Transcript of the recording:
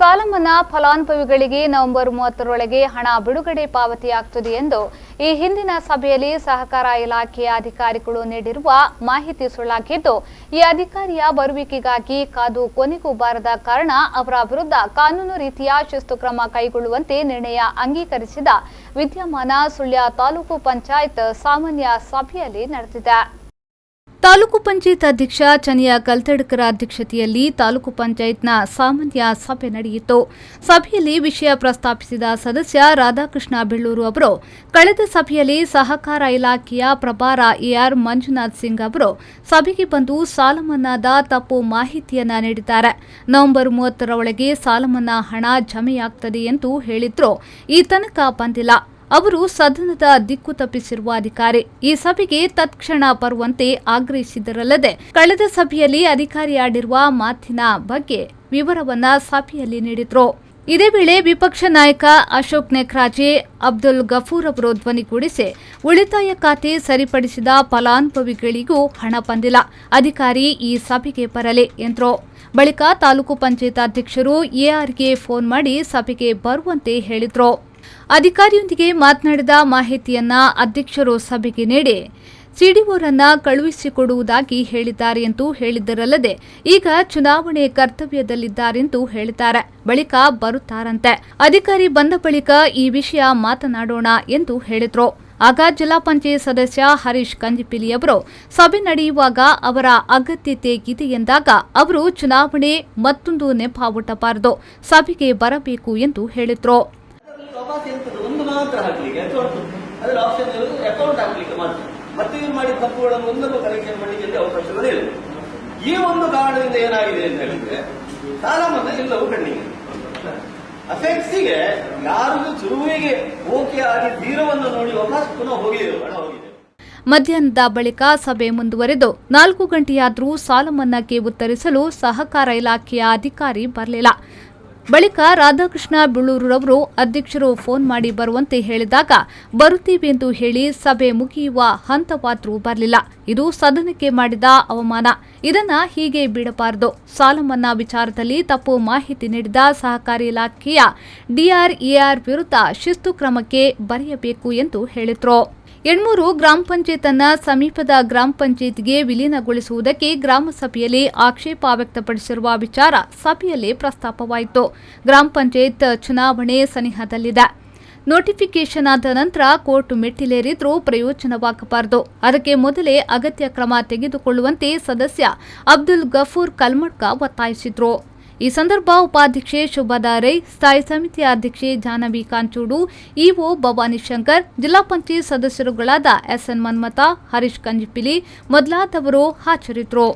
ಸಾಲ ಮನ್ನಾ ಫಲಾನುಭವಿಗಳಿಗೆ ನವೆಂಬರ್ 30ರೊಳಗೆ ಹಣ ಬಿಡುಗಡೆ ಪಾವತಿಯಾಗುತ್ತದೆ ಎಂದು ಈ ಹಿಂದಿನ ಸಭೆಯಲ್ಲಿ ಸಹಕಾರ ಇಲಾಖೆಯ ಅಧಿಕಾರಿಗಳು ನೀಡಿರುವ ಮಾಹಿತಿ ಸುಳ್ಳಾಗಿದ್ದು, ಈ ಅಧಿಕಾರಿಯ ಬರುವಿಕೆಗಾಗಿ ಕಾದು ಕೊನೆಗೂ ಬಾರದ ಕಾರಣ ಅವರ ವಿರುದ್ಧ ಕಾನೂನು ರೀತಿಯ ಶಿಸ್ತು ಕ್ರಮ ಕೈಗೊಳ್ಳುವಂತೆ ನಿರ್ಣಯ ಅಂಗೀಕರಿಸಿದ ವಿದ್ಯಮಾನ ಸುಳ್ಯ ತಾಲೂಕು ಪಂಚಾಯತ್ ಸಾಮಾನ್ಯ ಸಭೆಯಲ್ಲಿ ನಡೆದಿದೆ. ತಾಲೂಕು ಪಂಚಾಯತ್ ಅಧ್ಯಕ್ಷ ಚನಿಯ ಕಲ್ತಡ್ಕರ ಅಧ್ಯಕ್ಷತೆಯಲ್ಲಿ ತಾಲೂಕು ಪಂಚಾಯತ್ನ ಸಾಮಾನ್ಯ ಸಭೆ ನಡೆಯಿತು. ಸಭೆಯಲ್ಲಿ ವಿಷಯ ಪ್ರಸ್ತಾಪಿಸಿದ ಸದಸ್ಯ ರಾಧಾಕೃಷ್ಣ ಬೆಳ್ಳೂರು ಅವರು, ಕಳೆದ ಸಭೆಯಲ್ಲಿ ಸಹಕಾರ ಇಲಾಖೆಯ ಪ್ರಭಾರ ಎಆರ್ ಮಂಜುನಾಥ್ ಸಿಂಗ್ ಅವರು ಸಭೆಗೆ ಬಂದು ಸಾಲ ಮನ್ನಾದ ತಪ್ಪು ಮಾಹಿತಿಯನ್ನ ನೀಡಿದ್ದಾರೆ. ನವೆಂಬರ್ 30ರೊಳಗೆ ಸಾಲ ಮನ್ನಾ ಹಣ ಜಮೆಯಾಗುತ್ತದೆ ಎಂದು ಹೇಳಿದ್ರು, ಈ ತನಕ ಬಂದಿಲ್ಲ. ಅವರು ಸದನದ ದಿಕ್ಕು ತಪ್ಪಿಸಿರುವ ಅಧಿಕಾರಿ. ಈ ಸಭೆಗೆ ತತ್ಕ್ಷಣ ಬರುವಂತೆ ಆಗ್ರಹಿಸಿದರಲ್ಲದೆ, ಕಳೆದ ಸಭೆಯಲ್ಲಿ ಅಧಿಕಾರಿ ಆಡಿರುವ ಮಾತಿನ ಬಗ್ಗೆ ವಿವರವನ್ನ ಸಭೆಯಲ್ಲಿ ನೀಡಿದ್ರು. ಇದೇ ವೇಳೆ ವಿಪಕ್ಷ ನಾಯಕ ಅಶೋಕ್ ನೆಕ್ರಾಜೆ ಅಬ್ದುಲ್ ಗಫೂರ್ ಅವರು ಧ್ವನಿಗೂಡಿಸಿ, ಉಳಿತಾಯ ಖಾತೆ ಸರಿಪಡಿಸಿದ ಫಲಾನುಭವಿಗಳಿಗೂ ಹಣ ಬಂದಿಲ್ಲ, ಅಧಿಕಾರಿ ಈ ಸಭೆಗೆ ಬರಲಿ ಎಂದರು. ಬಳಿಕ ತಾಲೂಕು ಪಂಚಾಯತ್ ಅಧ್ಯಕ್ಷರು ಎಆರ್ಗೆ ಫೋನ್ ಮಾಡಿ ಸಭೆಗೆ ಬರುವಂತೆ ಹೇಳಿದ್ರು. ಅಧಿಕಾರಿಯೊಂದಿಗೆ ಮಾತನಾಡಿದ ಮಾಹಿತಿಯನ್ನ ಅಧ್ಯಕ್ಷರು ಸಭೆಗೆ ನೀಡಿ ಸಿಡಿಒರನ್ನ ಕಳುಹಿಸಿಕೊಡುವುದಾಗಿ ಹೇಳಿದ್ದಾರೆ ಎಂದು ಹೇಳಿದ್ದರಲ್ಲದೆ, ಈಗ ಚುನಾವಣೆ ಕರ್ತವ್ಯದಲ್ಲಿದ್ದಾರೆಂದು ಹೇಳಿದ್ದಾರೆ. ಬಳಿಕ ಬರುತ್ತಾರಂತೆ. ಅಧಿಕಾರಿ ಬಂದ ಬಳಿಕ ಈ ವಿಷಯ ಮಾತನಾಡೋಣ ಎಂದು ಹೇಳಿದ್ರು. ಆಗ ಜಿಲ್ಲಾ ಪಂಚಾಯತ್ ಸದಸ್ಯ ಹರೀಶ್ ಕಂಜಿಪಿಲಿ ಅವರು, ಸಭೆ ನಡೆಯುವಾಗ ಅವರ ಅಗತ್ಯತೆ ಇದೆ ಎಂದಾಗ ಅವರು ಚುನಾವಣೆ ಮತ್ತೊಂದು ನೆಪ ಹುಟ್ಟಬಾರದು, ಸಭೆಗೆ ಬರಬೇಕು ಎಂದು ಹೇಳಿದ್ರು. ಒಂದು ಮಾತ್ರ ಹಾಕ್ಲಿಕ್ಕೆ ಅದರ ಆಪ್ಷನ್ ಇರೋದು ಅಕೌಂಟ್ ಹಾಕ್ಲಿಕ್ಕೆ ಮಾತ್ರ. ಮತ್ತೆ ಇವ್ರು ಮಾಡಿದ ತಪ್ಪುಗಳನ್ನು ಒಂದನ್ನು ಕಲೆಕ್ಷನ್ ಮಾಡಲಿಕ್ಕೆ ಅವಕಾಶಗಳಿಲ್ಲ. ಈ ಒಂದು ಕಾರಣದಿಂದ ಏನಾಗಿದೆ ಅಂತ ಹೇಳಿದ್ರೆ ಸಾಲ ಮನ್ನಾ ಎಲ್ಲವೂ ಪೆಂಡಿಂಗ್. ಅಫೆಕ್ಟ್ಸಿಗೆ ಯಾರಿಗೂ ಶುರುವಿಗೆ ಓಕೆ ಆಗಿ ತೀರವನ್ನು ನೋಡಿ ವಾಪಸ್ ಪುನಃ ಹೋಗಿದೆ, ಹಣ ಹೋಗಿದೆ. ಮಧ್ಯಾಹ್ನದ ಬಳಿಕ ಸಭೆ ಮುಂದುವರೆದು 4 ಗಂಟೆಯಾದರೂ ಸಾಲ ಮನ್ನಾಕ್ಕೆ ಉತ್ತರಿಸಲು ಸಹಕಾರ ಇಲಾಖೆಯ ಅಧಿಕಾರಿ ಬರಲಿಲ್ಲ. ಬಳಿಕ ರಾಧಾಕೃಷ್ಣ ಬೆಳ್ಳೂರವರು ಅಧ್ಯಕ್ಷರು ಫೋನ್ ಮಾಡಿ ಬರುವಂತೆ ಹೇಳಿದಾಗ ಬರುತ್ತೀವಿ ಎಂದು ಹೇಳಿ ಸಭೆ ಮುಗಿಯುವ ಹಂತವಾದರೂ ಬರಲಿಲ್ಲ. ಇದು ಸದನಕ್ಕೆ ಮಾಡಿದ ಅವಮಾನ. ಇದನ್ನ ಹೀಗೆ ಬಿಡಬಾರದು. ಸಾಲ ಮನ್ನಾ ವಿಚಾರದಲ್ಲಿ ತಪ್ಪು ಮಾಹಿತಿ ನೀಡಿದ ಸಹಕಾರಿ ಇಲಾಖೆಯ ಡಿಆರ್ಎಆರ್ ವಿರುದ್ಧ ಶಿಸ್ತು ಕ್ರಮಕ್ಕೆ ಬರೆಯಬೇಕು ಎಂದು ಹೇಳಿದ್ರು. ಎಣ್ಮೂರು ಗ್ರಾಮ ಪಂಚಾಯತ್ ಅನ್ನ ಸಮೀಪದ ಗ್ರಾಮ ಪಂಚಾಯತ್ಗೆ ವಿಲೀನಗೊಳಿಸುವುದಕ್ಕೆ ಗ್ರಾಮ ಸಭೆಯಲ್ಲಿ ಆಕ್ಷೇಪ ವ್ಯಕ್ತಪಡಿಸಿರುವ ವಿಚಾರ ಸಭೆಯಲ್ಲಿ ಪ್ರಸ್ತಾಪವಾಯಿತು. ಗ್ರಾಮ ಪಂಚಾಯತ್ ಚುನಾವಣೆ ಸನಿಹದಲ್ಲಿದೆ. ನೋಟಿಫಿಕೇಶನ್ ಆದ ನಂತರ ಕೋರ್ಟ್ ಮೆಟ್ಟಿಲೇರಿದ್ರೂ ಪ್ರಯೋಜನವಾಗಬಾರದು. ಅದಕ್ಕೆ ಮೊದಲೇ ಅಗತ್ಯ ಕ್ರಮ ತೆಗೆದುಕೊಳ್ಳುವಂತೆ ಸದಸ್ಯ ಅಬ್ದುಲ್ ಗಫೂರ್ ಕಲ್ಮಡ್ಕ ಒತ್ತಾಯಿಸಿದ್ರು. ಈ ಸಂದರ್ಭ ಉಪಾಧ್ಯಕ್ಷೆ ಶುಭದಾ ರೈ, ಸ್ಥಾಯಿ ಸಮಿತಿಯ ಅಧ್ಯಕ್ಷೆ ಜಾಹ್ನವಿ ಕಾಂಚೂಡು, ಇಒ ಭವಾನಿ ಶಂಕರ್, ಜಿಲ್ಲಾ ಪಂಚಾಯತ್ ಸದಸ್ಯರುಗಳಾದ ಎಸ್ಎನ್ ಮನ್ಮಥ, ಹರೀಶ್ ಕಂಜಿಪಿಲಿ ಮೊದಲಾದವರು ಹಾಜರಿದ್ದರು.